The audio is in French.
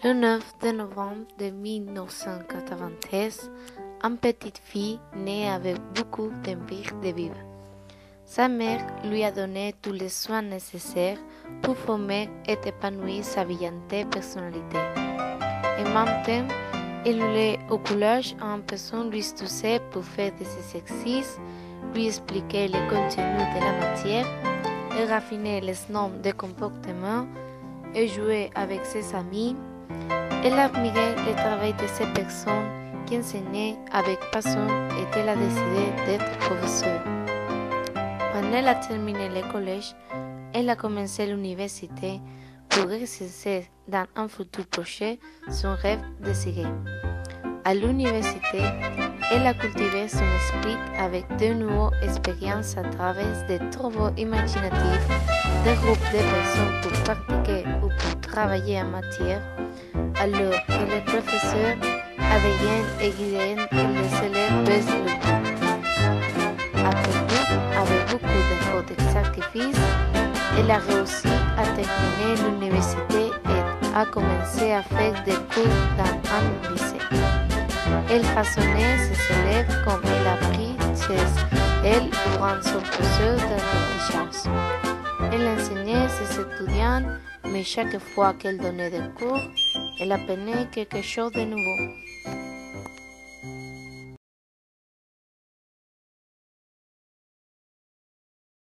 Le 9 de novembre de 1993, une petite fille née avec beaucoup d'envie de vivre. Sa mère lui a donné tous les soins nécessaires pour former et épanouir sa brillante personnalité. Et maintenant, elle est au collège en personne lui toucher pour faire des exercices, lui expliquer le contenu de la matière, et raffiner les normes de comportement et jouer avec ses amis. Elle admirait le travail de ces personnes qui enseignaient avec passion et elle a décidé d'être professeure. Quand elle a terminé le collège, elle a commencé l'université pour exercer dans un futur proche son rêve désiré. À l'université, elle a cultivé son esprit avec de nouvelles expériences à travers des travaux imaginatifs, des groupes de personnes pour pratiquer ou pour travailler en matière, alors que les professeurs avaient et guidé les élèves vers le but. Après tout, avec beaucoup d'efforts et de sacrifices, elle a réussi à terminer l'université et a commencé à faire des cours dans un lycée. Elle façonnait ses élèves comme elle a appris chez elle durant son cursus d'apprentissage. Elle enseignait ses étudiants, mais chaque fois qu'elle donnait des cours, elle apprenait quelque chose de nouveau.